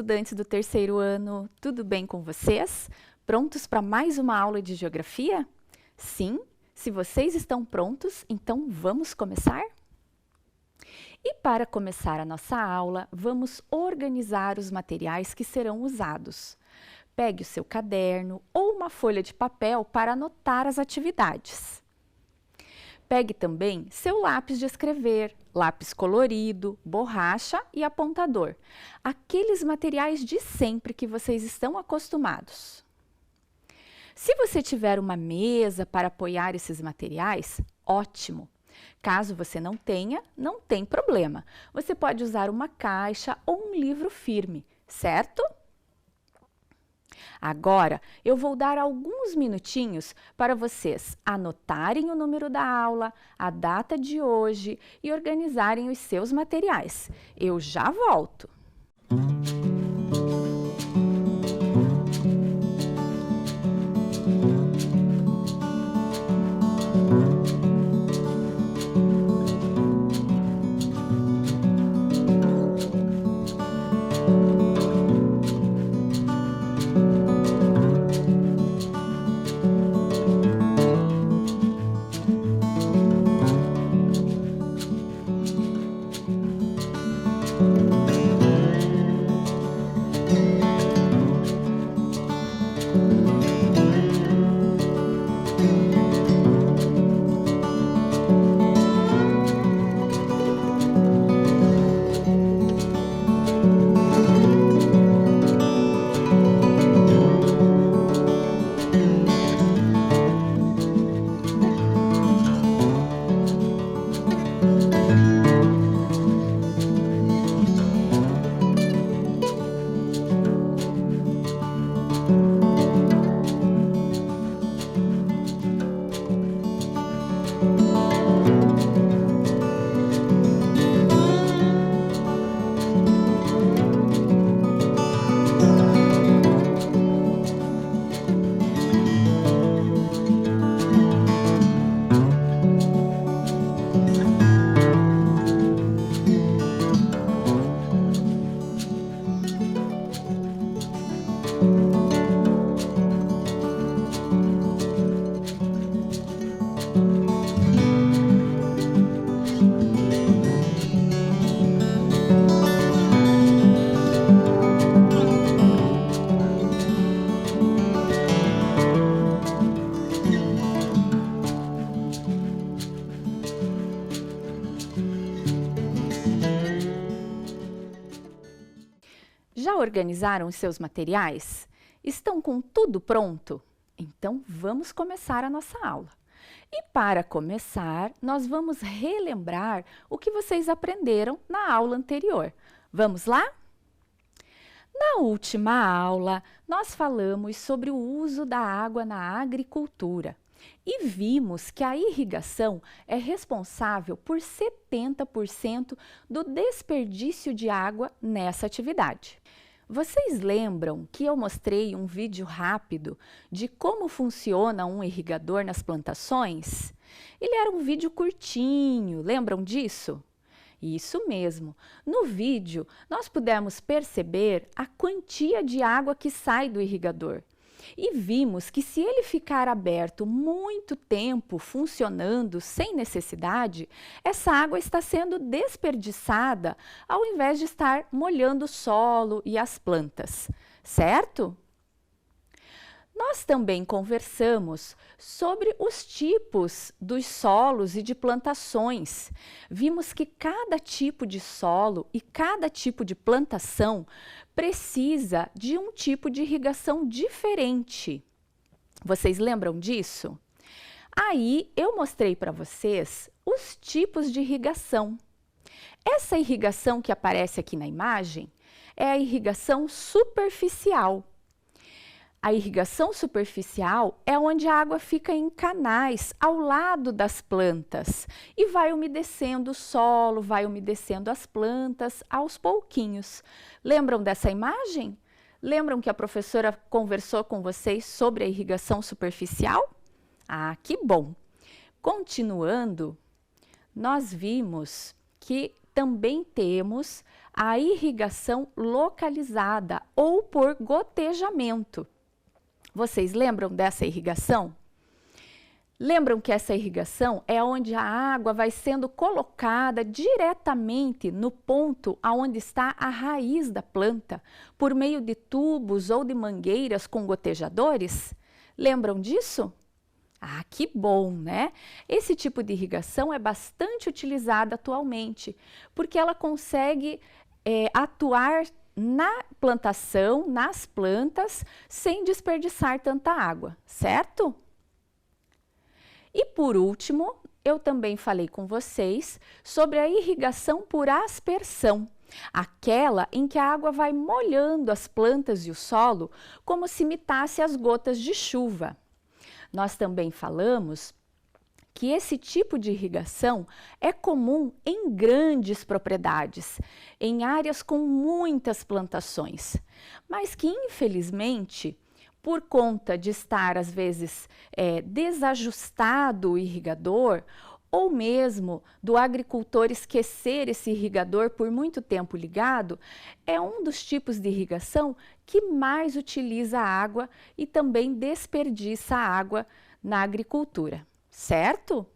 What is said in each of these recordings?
estudantes do terceiro ano, tudo bem com vocês? Prontos para mais uma aula de geografia? Sim? Se vocês estão prontos, então vamos começar? E para começar a nossa aula, vamos organizar os materiais que serão usados. Pegue o seu caderno ou uma folha de papel para anotar as atividades. Pegue também seu lápis de escrever, lápis colorido, borracha e apontador, aqueles materiais de sempre que vocês estão acostumados. Se você tiver uma mesa para apoiar esses materiais, ótimo! Caso você não tenha, não tem problema. Você pode usar uma caixa ou um livro firme, certo? Agora, eu vou dar alguns minutinhos para vocês anotarem o número da aula, a data de hoje e organizarem os seus materiais. Eu já volto! Já organizaram os seus materiais? Estão com tudo pronto? Então, vamos começar a nossa aula. E para começar, nós vamos relembrar o que vocês aprenderam na aula anterior. Vamos lá? Na última aula, nós falamos sobre o uso da água na agricultura e vimos que a irrigação é responsável por 70% do desperdício de água nessa atividade. Vocês lembram que eu mostrei um vídeo rápido de como funciona um irrigador nas plantações? Ele era um vídeo curtinho, lembram disso? Isso mesmo. No vídeo, nós pudemos perceber a quantia de água que sai do irrigador. E vimos que se ele ficar aberto muito tempo funcionando sem necessidade, essa água está sendo desperdiçada ao invés de estar molhando o solo e as plantas, certo? Nós também conversamos sobre os tipos dos solos e de plantações. Vimos que cada tipo de solo e cada tipo de plantação precisa de um tipo de irrigação diferente. Vocês lembram disso? Aí eu mostrei para vocês os tipos de irrigação. Essa irrigação que aparece aqui na imagem é a irrigação superficial. A irrigação superficial é onde a água fica em canais ao lado das plantas e vai umedecendo o solo, vai umedecendo as plantas aos pouquinhos. Lembram dessa imagem? Lembram que a professora conversou com vocês sobre a irrigação superficial? Ah, que bom! Continuando, nós vimos que também temos a irrigação localizada ou por gotejamento. Vocês lembram dessa irrigação? Lembram que essa irrigação é onde a água vai sendo colocada diretamente no ponto onde está a raiz da planta, por meio de tubos ou de mangueiras com gotejadores? Lembram disso? Ah, que bom, né? Esse tipo de irrigação é bastante utilizada atualmente, porque ela consegue atuar na plantação, nas plantas, sem desperdiçar tanta água, certo? E por último, eu também falei com vocês sobre a irrigação por aspersão, aquela em que a água vai molhando as plantas e o solo como se imitasse as gotas de chuva. Nós também falamos que esse tipo de irrigação é comum em grandes propriedades, em áreas com muitas plantações, mas que infelizmente, por conta de estar às vezes desajustado o irrigador, ou mesmo do agricultor esquecer esse irrigador por muito tempo ligado, é um dos tipos de irrigação que mais utiliza água e também desperdiça água na agricultura, certo?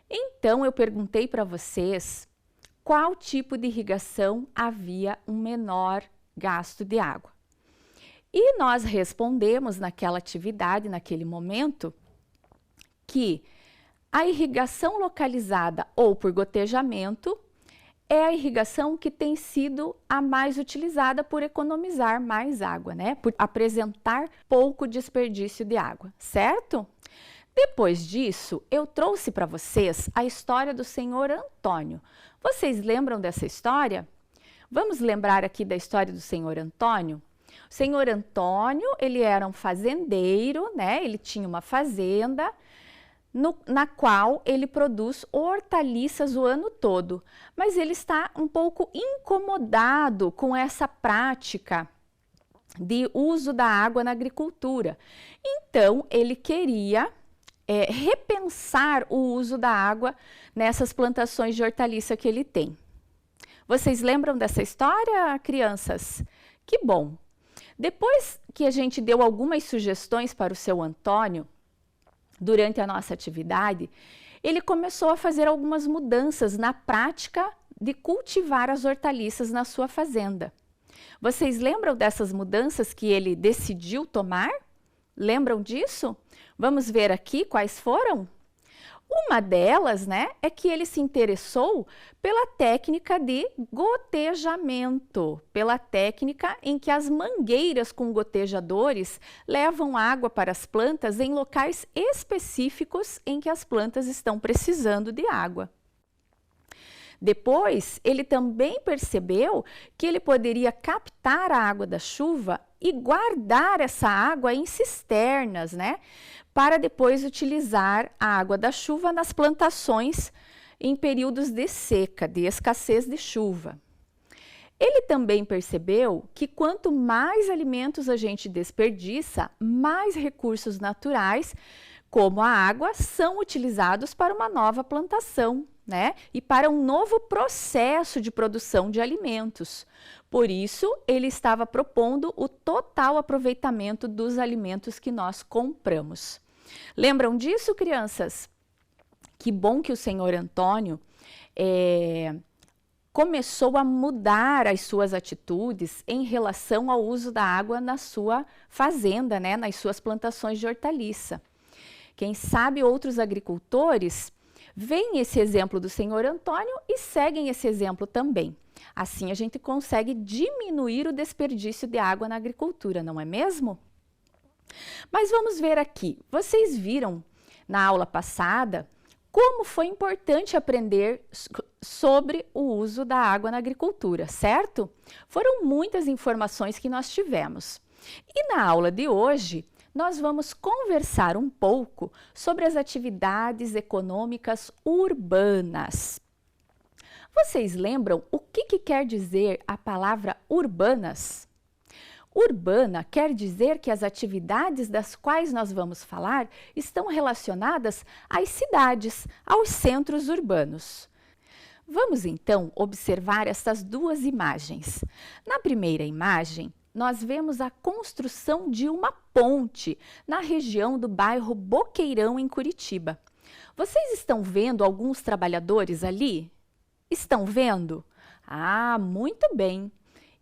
Então, eu perguntei para vocês qual tipo de irrigação havia um menor gasto de água. E nós respondemos naquela atividade, naquele momento, que a irrigação localizada ou por gotejamento é a irrigação que tem sido a mais utilizada por economizar mais água, né? Por apresentar pouco desperdício de água, certo? Depois disso, eu trouxe para vocês a história do senhor Antônio. Vocês lembram dessa história? Vamos lembrar aqui da história do senhor Antônio? O senhor Antônio, ele era um fazendeiro, né? Ele tinha uma fazenda na qual ele produz hortaliças o ano todo, mas ele está um pouco incomodado com essa prática de uso da água na agricultura. Então, ele queria repensar o uso da água nessas plantações de hortaliça que ele tem. Vocês lembram dessa história, crianças? Que bom! Depois que a gente deu algumas sugestões para o seu Antônio, durante a nossa atividade, ele começou a fazer algumas mudanças na prática de cultivar as hortaliças na sua fazenda. Vocês lembram dessas mudanças que ele decidiu tomar? Lembram disso? Vamos ver aqui quais foram? Uma delas, né, é que ele se interessou pela técnica de gotejamento, pela técnica em que as mangueiras com gotejadores levam água para as plantas em locais específicos em que as plantas estão precisando de água. Depois, ele também percebeu que ele poderia captar a água da chuva e guardar essa água em cisternas, né? Para depois utilizar a água da chuva nas plantações em períodos de seca, de escassez de chuva. Ele também percebeu que quanto mais alimentos a gente desperdiça, mais recursos naturais, como a água, são utilizados para uma nova plantação, né? E para um novo processo de produção de alimentos. Por isso, ele estava propondo o total aproveitamento dos alimentos que nós compramos. Lembram disso, crianças? Que bom que o senhor Antônio começou a mudar as suas atitudes em relação ao uso da água na sua fazenda, né? Nas suas plantações de hortaliça. Quem sabe outros agricultores veem esse exemplo do senhor Antônio e seguem esse exemplo também. Assim a gente consegue diminuir o desperdício de água na agricultura, não é mesmo? Mas vamos ver aqui. Vocês viram na aula passada como foi importante aprender sobre o uso da água na agricultura, certo? Foram muitas informações que nós tivemos. E na aula de hoje, nós vamos conversar um pouco sobre as atividades econômicas urbanas. Vocês lembram o que quer dizer a palavra urbanas? Urbana quer dizer que as atividades das quais nós vamos falar estão relacionadas às cidades, aos centros urbanos. Vamos então observar essas duas imagens. Na primeira imagem, nós vemos a construção de uma ponte na região do bairro Boqueirão, em Curitiba. Vocês estão vendo alguns trabalhadores ali? Estão vendo? Ah, muito bem!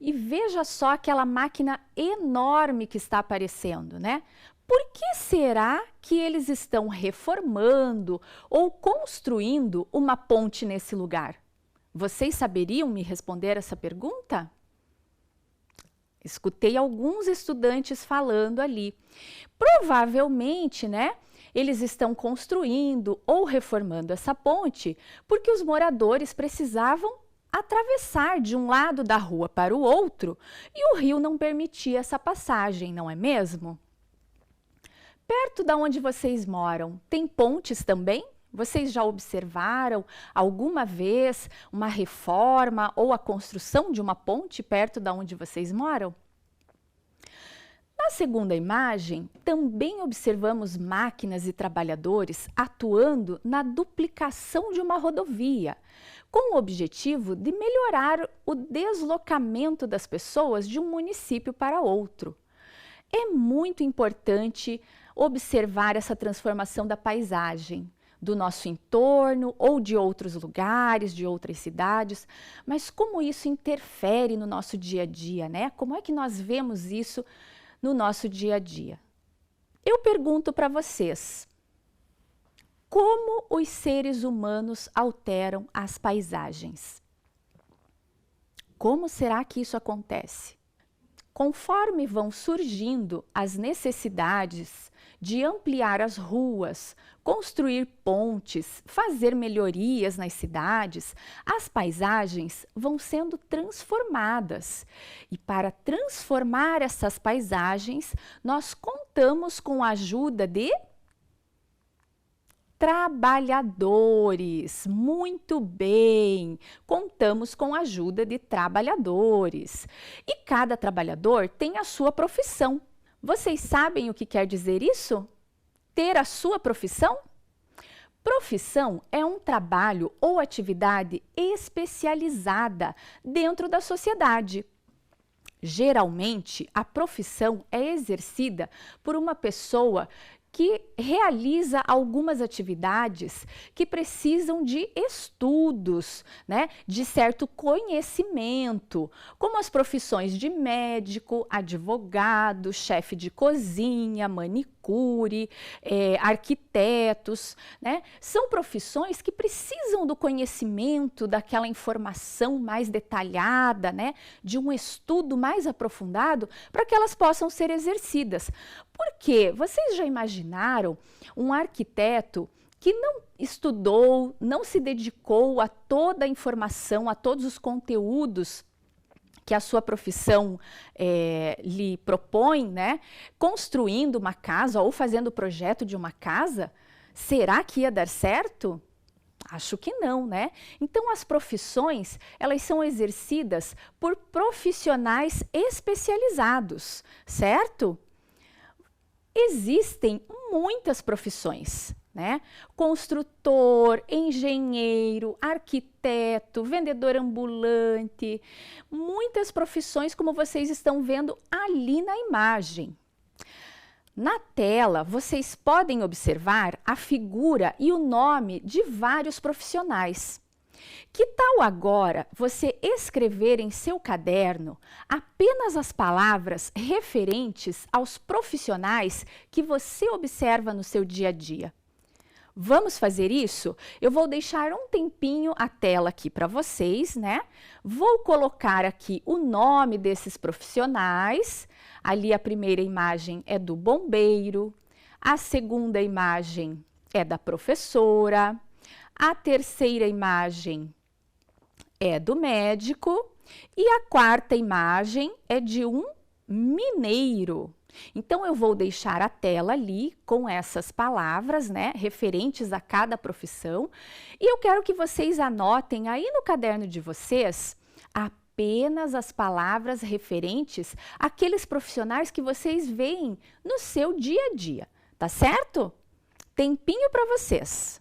E veja só aquela máquina enorme que está aparecendo, né? Por que será que eles estão reformando ou construindo uma ponte nesse lugar? Vocês saberiam me responder essa pergunta? Escutei alguns estudantes falando ali. Provavelmente, né, eles estão construindo ou reformando essa ponte porque os moradores precisavam atravessar de um lado da rua para o outro e o rio não permitia essa passagem, não é mesmo? Perto da onde vocês moram, tem pontes também? Vocês já observaram alguma vez uma reforma ou a construção de uma ponte perto da onde vocês moram? Na segunda imagem, também observamos máquinas e trabalhadores atuando na duplicação de uma rodovia, com o objetivo de melhorar o deslocamento das pessoas de um município para outro. É muito importante observar essa transformação da paisagem, do nosso entorno ou de outros lugares, de outras cidades, mas como isso interfere no nosso dia a dia, né? Como é que nós vemos isso no nosso dia a dia? Eu pergunto para vocês, como os seres humanos alteram as paisagens? Como será que isso acontece? Conforme vão surgindo as necessidades de ampliar as ruas, construir pontes, fazer melhorias nas cidades, as paisagens vão sendo transformadas. E para transformar essas paisagens, nós contamos com a ajuda de trabalhadores. Muito bem, contamos com a ajuda de trabalhadores. E cada trabalhador tem a sua profissão. Vocês sabem o que quer dizer isso? Ter a sua profissão? Profissão é um trabalho ou atividade especializada dentro da sociedade. Geralmente, a profissão é exercida por uma pessoa que realiza algumas atividades que precisam de estudos, né, de certo conhecimento, como as profissões de médico, advogado, chefe de cozinha, manicure, arquitetos, né? São profissões que precisam do conhecimento, daquela informação mais detalhada, né, de um estudo mais aprofundado para que elas possam ser exercidas. Porque vocês já imaginaram um arquiteto que não estudou, não se dedicou a toda a informação, a todos os conteúdos que a sua profissão lhe propõe, né? Construindo uma casa ou fazendo o projeto de uma casa? Será que ia dar certo? Acho que não, né? Então, as profissões, elas são exercidas por profissionais especializados, certo? Existem muitas profissões, né? Construtor, engenheiro, arquiteto, vendedor ambulante, muitas profissões como vocês estão vendo ali na imagem. Na tela, vocês podem observar a figura e o nome de vários profissionais. Que tal agora você escrever em seu caderno apenas as palavras referentes aos profissionais que você observa no seu dia a dia? Vamos fazer isso? Eu vou deixar um tempinho a tela aqui para vocês, né? Vou colocar aqui o nome desses profissionais. Ali a primeira imagem é do bombeiro, a segunda imagem é da professora, a terceira imagem é do médico e a quarta imagem é de um mineiro. Então, eu vou deixar a tela ali com essas palavras, né, referentes a cada profissão. E eu quero que vocês anotem aí no caderno de vocês apenas as palavras referentes àqueles profissionais que vocês veem no seu dia a dia, tá certo? Tempinho para vocês.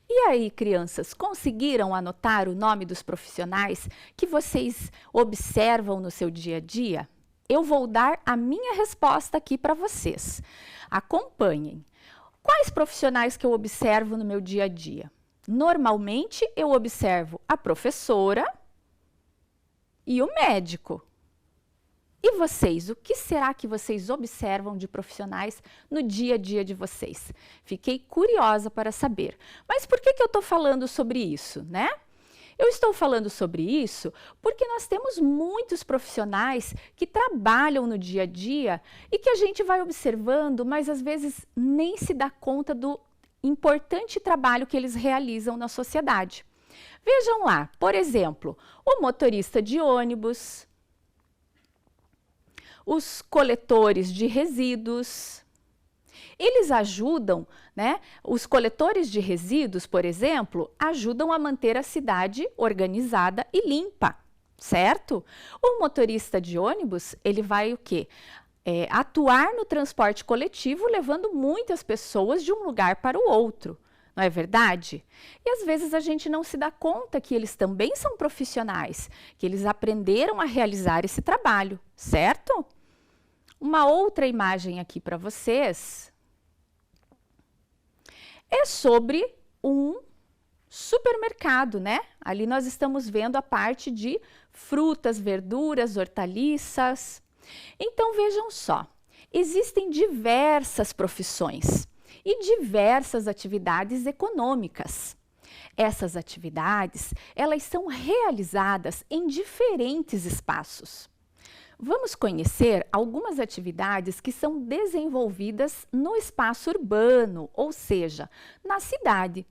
E aí, crianças, conseguiram anotar o nome dos profissionais que vocês observam no seu dia a dia? Eu vou dar a minha resposta aqui para vocês. Acompanhem. Quais profissionais que eu observo no meu dia a dia? Normalmente, eu observo a professora e o médico. E vocês, o que será que vocês observam de profissionais no dia a dia de vocês? Fiquei curiosa para saber. Mas por que eu estou falando sobre isso, né? Eu estou falando sobre isso porque nós temos muitos profissionais que trabalham no dia a dia e que a gente vai observando, mas às vezes nem se dá conta do importante trabalho que eles realizam na sociedade. Vejam lá, por exemplo, o motorista de ônibus, os coletores de resíduos. Eles ajudam, né? Os coletores de resíduos, por exemplo, ajudam a manter a cidade organizada e limpa, certo? O motorista de ônibus, ele vai o quê? Atuar no transporte coletivo, levando muitas pessoas de um lugar para o outro. Não é verdade? E às vezes a gente não se dá conta que eles também são profissionais, que eles aprenderam a realizar esse trabalho, certo? Uma outra imagem aqui para vocês é sobre um supermercado, né? Ali nós estamos vendo a parte de frutas, verduras, hortaliças. Então vejam só, existem diversas profissões e diversas atividades econômicas. Essas atividades, elas são realizadas em diferentes espaços. Vamos conhecer algumas atividades que são desenvolvidas no espaço urbano, ou seja, na cidade.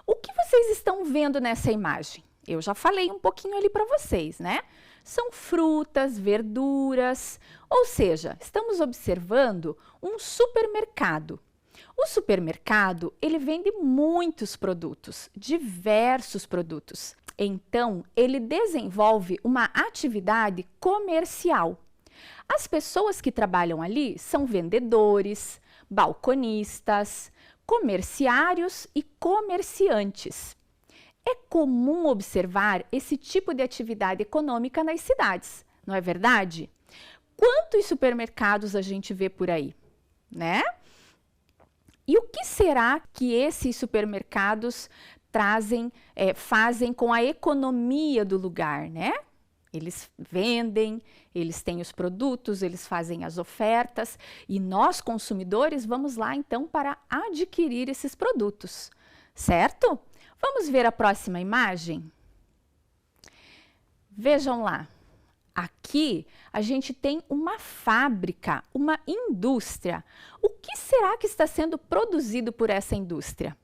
O que vocês estão vendo nessa imagem? Eu já falei um pouquinho ali para vocês, né? São frutas, verduras, ou seja, estamos observando um supermercado. O supermercado, ele vende muitos produtos, diversos produtos. Então, ele desenvolve uma atividade comercial. As pessoas que trabalham ali são vendedores, balconistas, comerciários e comerciantes. É comum observar esse tipo de atividade econômica nas cidades, não é verdade? Quantos supermercados a gente vê por aí, né? E o que será que esses supermercados fazem com a economia do lugar, né? Eles vendem, eles têm os produtos, eles fazem as ofertas e nós, consumidores, vamos lá então para adquirir esses produtos, certo? Vamos ver a próxima imagem? Vejam lá. Aqui a gente tem uma fábrica, uma indústria. O que será que está sendo produzido por essa indústria?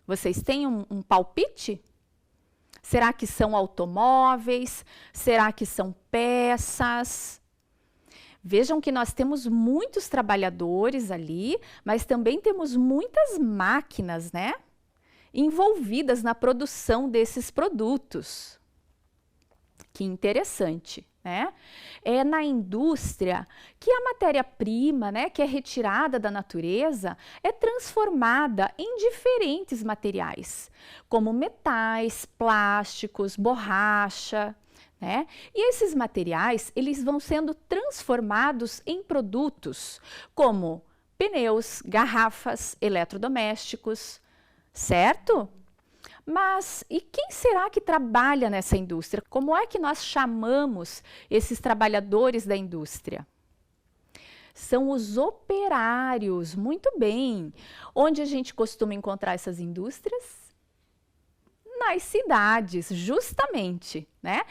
Vocês têm um palpite? Será que são automóveis? Será que são peças? Vejam que nós temos muitos trabalhadores ali, mas também temos muitas máquinas, né? Envolvidas na produção desses produtos. Que interessante, né? É na indústria que a matéria-prima, né, que é retirada da natureza, é transformada em diferentes materiais, como metais, plásticos, borracha, né? E esses materiais, eles vão sendo transformados em produtos como pneus, garrafas, eletrodomésticos, certo? Mas e quem será que trabalha nessa indústria? Como é que nós chamamos esses trabalhadores da indústria? São os operários, muito bem. Onde a gente costuma encontrar essas indústrias? Nas cidades, justamente, né?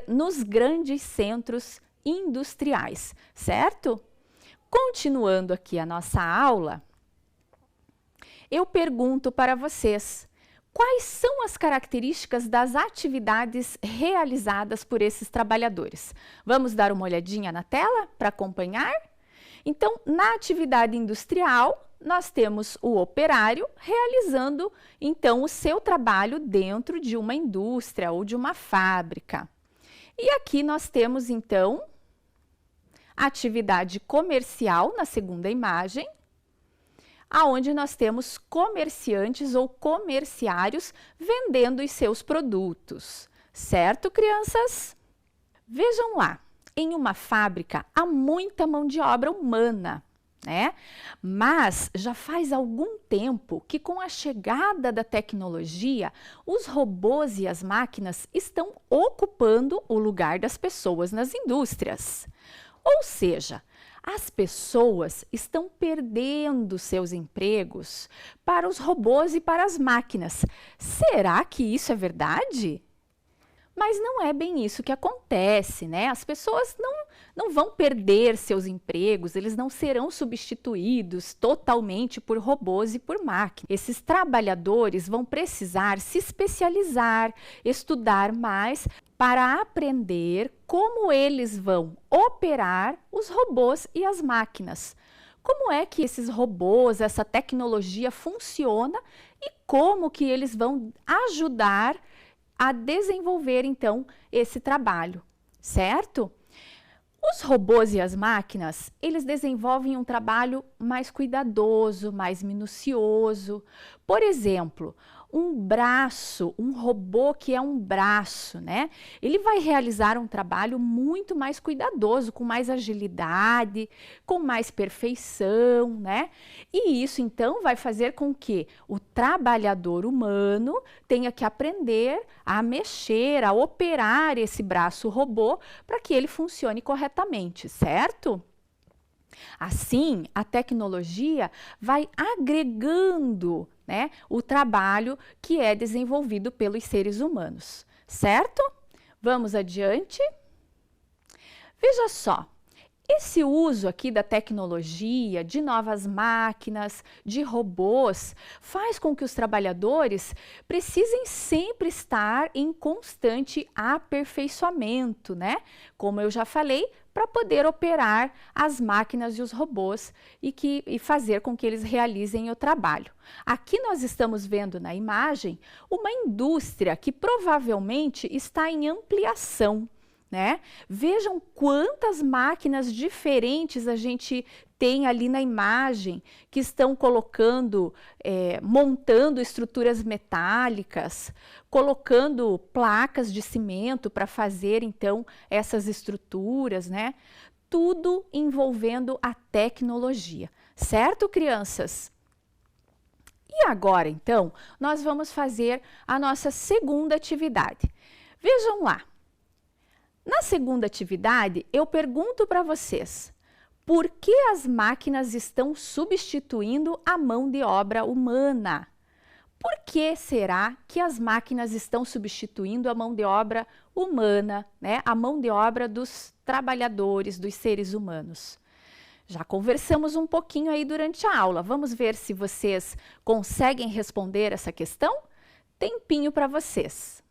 Nos grandes centros industriais, certo? Continuando aqui a nossa aula, eu pergunto para vocês, quais são as características das atividades realizadas por esses trabalhadores? Vamos dar uma olhadinha na tela para acompanhar? Então, na atividade industrial, nós temos o operário realizando, então, o seu trabalho dentro de uma indústria ou de uma fábrica. E aqui nós temos, então, atividade comercial na segunda imagem, aonde nós temos comerciantes ou comerciários vendendo os seus produtos. Certo, crianças? Vejam lá, em uma fábrica há muita mão de obra humana, né? Mas já faz algum tempo que com a chegada da tecnologia, os robôs e as máquinas estão ocupando o lugar das pessoas nas indústrias. Ou seja, as pessoas estão perdendo seus empregos para os robôs e para as máquinas. Será que isso é verdade? Mas não é bem isso que acontece, né? As pessoas não vão perder seus empregos, eles não serão substituídos totalmente por robôs e por máquinas. Esses trabalhadores vão precisar se especializar, estudar mais para aprender como eles vão operar os robôs e as máquinas. Como é que esses robôs, essa tecnologia funciona e como que eles vão ajudar a desenvolver, então, esse trabalho, certo? Os robôs e as máquinas, eles desenvolvem um trabalho mais cuidadoso, mais minucioso. Por exemplo, um braço, um robô que é um braço, né? Ele vai realizar um trabalho muito mais cuidadoso, com mais agilidade, com mais perfeição, né? E isso, então, vai fazer com que o trabalhador humano tenha que aprender a mexer, a operar esse braço robô para que ele funcione corretamente, certo? Assim, a tecnologia vai agregando, né, o trabalho que é desenvolvido pelos seres humanos, certo? Vamos adiante? Veja só, esse uso aqui da tecnologia, de novas máquinas, de robôs, faz com que os trabalhadores precisem sempre estar em constante aperfeiçoamento, né? Como eu já falei, para poder operar as máquinas e os robôs e fazer com que eles realizem o trabalho. Aqui nós estamos vendo na imagem uma indústria que provavelmente está em ampliação, né? Vejam quantas máquinas diferentes a gente tem ali na imagem que estão colocando, montando estruturas metálicas, colocando placas de cimento para fazer então essas estruturas, né? Tudo envolvendo a tecnologia, certo, crianças? E agora, então, nós vamos fazer a nossa segunda atividade. Vejam lá. Na segunda atividade, eu pergunto para vocês, por que as máquinas estão substituindo a mão de obra humana? Por que será que as máquinas estão substituindo a mão de obra humana, né? A mão de obra dos trabalhadores, dos seres humanos? Já conversamos um pouquinho aí durante a aula. Vamos ver se vocês conseguem responder essa questão? Tempinho para vocês.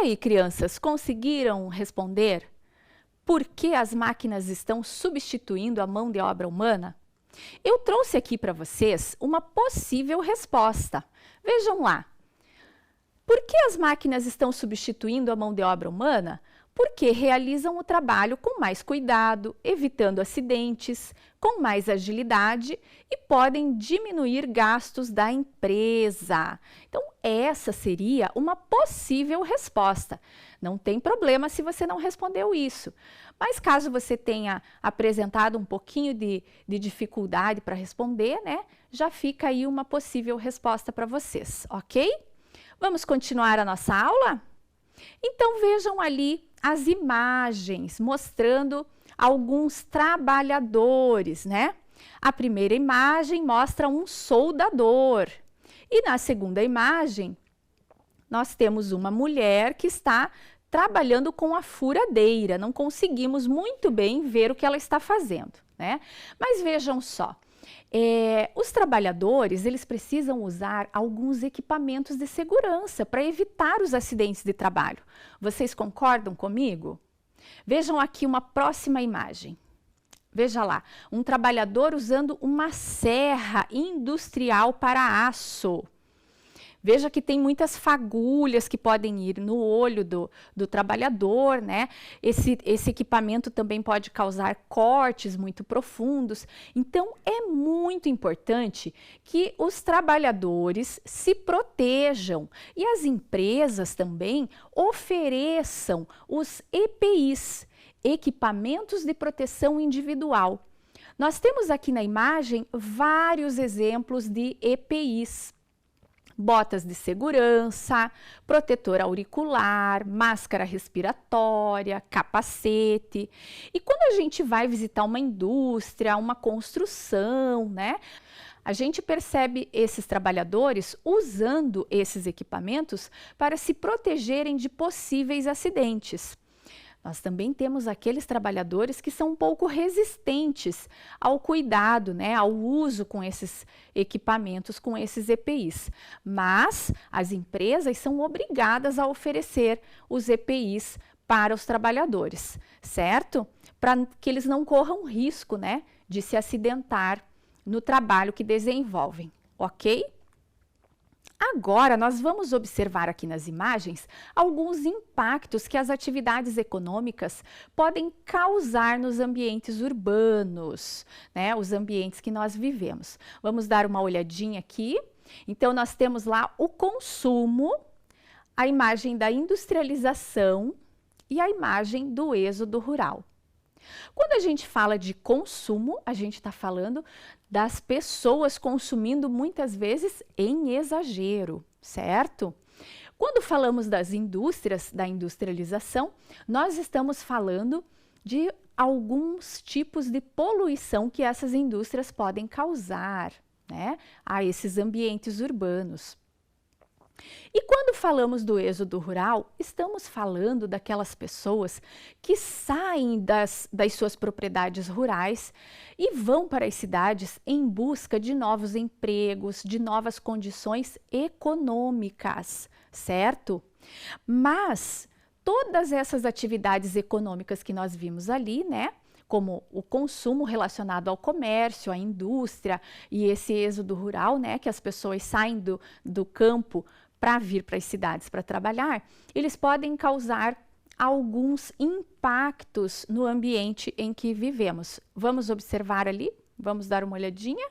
E aí, crianças, conseguiram responder por que as máquinas estão substituindo a mão de obra humana? Eu trouxe aqui para vocês uma possível resposta. Vejam lá. Por que as máquinas estão substituindo a mão de obra humana? Porque realizam o trabalho com mais cuidado, evitando acidentes, com mais agilidade e podem diminuir gastos da empresa. Então, essa seria uma possível resposta. Não tem problema se você não respondeu isso. Mas caso você tenha apresentado um pouquinho de dificuldade para responder, né? Já fica aí uma possível resposta para vocês, ok? Vamos continuar a nossa aula? Então, vejam ali as imagens mostrando alguns trabalhadores, né? A primeira imagem mostra um soldador. E na segunda imagem, nós temos uma mulher que está trabalhando com a furadeira. Não conseguimos muito bem ver o que ela está fazendo, né? Mas vejam só. Os trabalhadores, eles precisam usar alguns equipamentos de segurança para evitar os acidentes de trabalho. Vocês concordam comigo? Vejam aqui uma próxima imagem. Veja lá, um trabalhador usando uma serra industrial para aço. Veja que tem muitas fagulhas que podem ir no olho do trabalhador, né? Esse equipamento também pode causar cortes muito profundos. Então, é muito importante que os trabalhadores se protejam e as empresas também ofereçam os EPIs, equipamentos de proteção individual. Nós temos aqui na imagem vários exemplos de EPIs. Botas de segurança, protetor auricular, máscara respiratória, capacete. E quando a gente vai visitar uma indústria, uma construção, né? A gente percebe esses trabalhadores usando esses equipamentos para se protegerem de possíveis acidentes. Nós também temos aqueles trabalhadores que são um pouco resistentes ao cuidado, né, ao uso com esses equipamentos, com esses EPIs. Mas as empresas são obrigadas a oferecer os EPIs para os trabalhadores, certo? Para que eles não corram risco, né, de se acidentar no trabalho que desenvolvem, ok? Agora, nós vamos observar aqui nas imagens alguns impactos que as atividades econômicas podem causar nos ambientes urbanos, né? Os ambientes que nós vivemos. Vamos dar uma olhadinha aqui. Então, nós temos lá o consumo, a imagem da industrialização e a imagem do êxodo rural. Quando a gente fala de consumo, a gente está falando das pessoas consumindo muitas vezes em exagero, certo? Quando falamos das indústrias, da industrialização, nós estamos falando de alguns tipos de poluição que essas indústrias podem causar, né, a esses ambientes urbanos. E quando falamos do êxodo rural, estamos falando daquelas pessoas que saem das suas propriedades rurais e vão para as cidades em busca de novos empregos, de novas condições econômicas, certo? Mas todas essas atividades econômicas que nós vimos ali, né? Como o consumo relacionado ao comércio, à indústria e esse êxodo rural, né? Que as pessoas saem do campo para vir para as cidades para trabalhar, eles podem causar alguns impactos no ambiente em que vivemos. Vamos observar ali? Vamos dar uma olhadinha?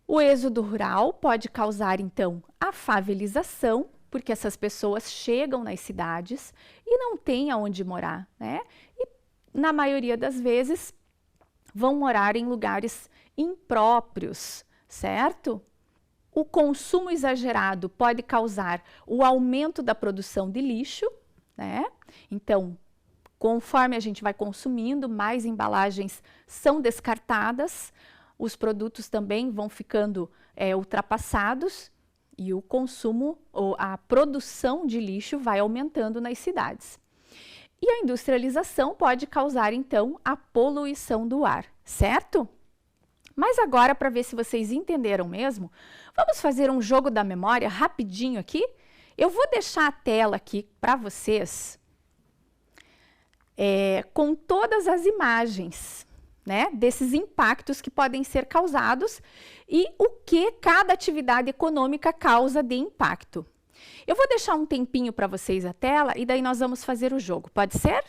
O êxodo rural pode causar, então, a favelização, porque essas pessoas chegam nas cidades e não têm aonde morar, né? E, na maioria das vezes, vão morar em lugares impróprios, certo? O consumo exagerado pode causar o aumento da produção de lixo, né? Então, conforme a gente vai consumindo, mais embalagens são descartadas, os produtos também vão ficando ultrapassados e o consumo ou a produção de lixo vai aumentando nas cidades. E a industrialização pode causar, então, a poluição do ar, certo? Mas agora, para ver se vocês entenderam mesmo, vamos fazer um jogo da memória rapidinho aqui? Eu vou deixar a tela aqui para vocês com todas as imagens, né, desses impactos que podem ser causados e o que cada atividade econômica causa de impacto. Eu vou deixar um tempinho para vocês a tela e daí nós vamos fazer o jogo. Pode ser?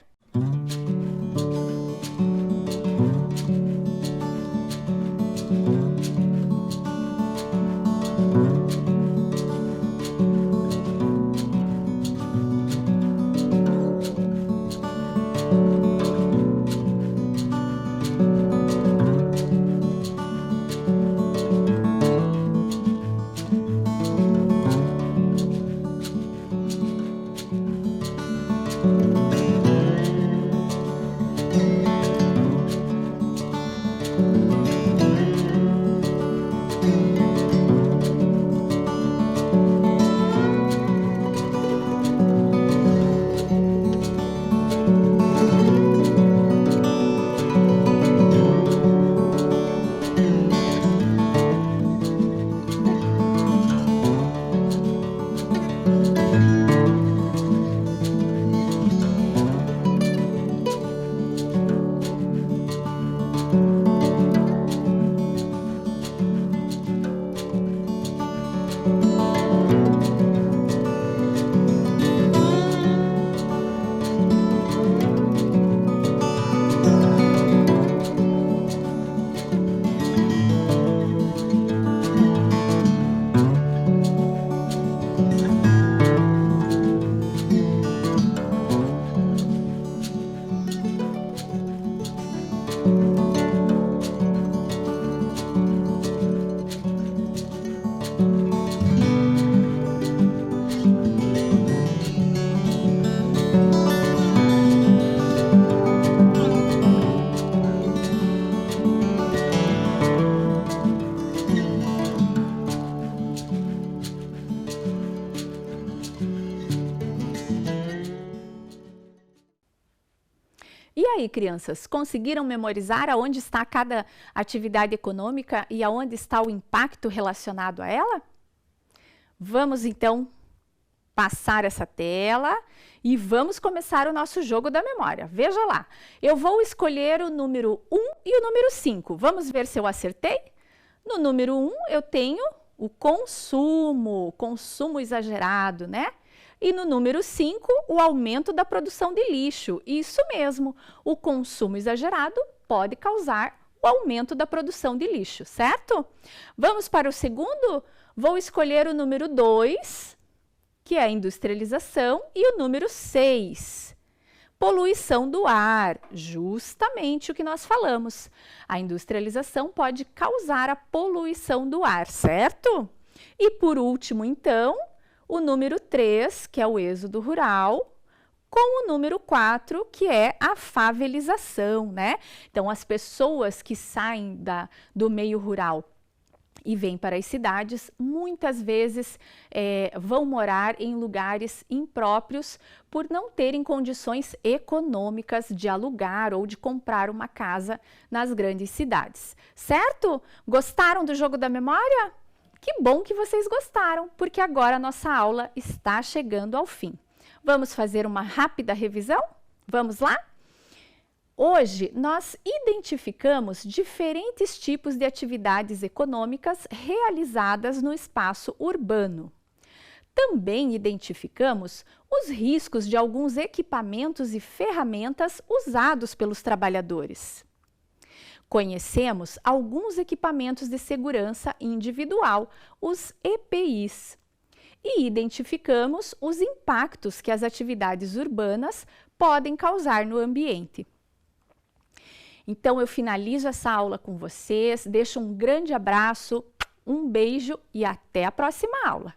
E aí, crianças, conseguiram memorizar aonde está cada atividade econômica e aonde está o impacto relacionado a ela? Vamos então passar essa tela e vamos começar o nosso jogo da memória. Veja lá, eu vou escolher o número 1 e o número 5. Vamos ver se eu acertei? No número 1 eu tenho o consumo exagerado, né? E no número 5, o aumento da produção de lixo. Isso mesmo, o consumo exagerado pode causar o aumento da produção de lixo, certo? Vamos para o segundo? Vou escolher o número 2, que é a industrialização, e o número 6, poluição do ar, justamente o que nós falamos. A industrialização pode causar a poluição do ar, certo? E por último, então, o número 3, que é o êxodo rural, com o número 4, que é a favelização, né? Então, as pessoas que saem do meio rural e vêm para as cidades, muitas vezes vão morar em lugares impróprios por não terem condições econômicas de alugar ou de comprar uma casa nas grandes cidades. Certo? Gostaram do jogo da memória? Que bom que vocês gostaram, porque agora a nossa aula está chegando ao fim. Vamos fazer uma rápida revisão? Vamos lá? Hoje, nós identificamos diferentes tipos de atividades econômicas realizadas no espaço urbano. Também identificamos os riscos de alguns equipamentos e ferramentas usados pelos trabalhadores. Conhecemos alguns equipamentos de segurança individual, os EPIs, e identificamos os impactos que as atividades urbanas podem causar no ambiente. Então, eu finalizo essa aula com vocês, deixo um grande abraço, um beijo e até a próxima aula!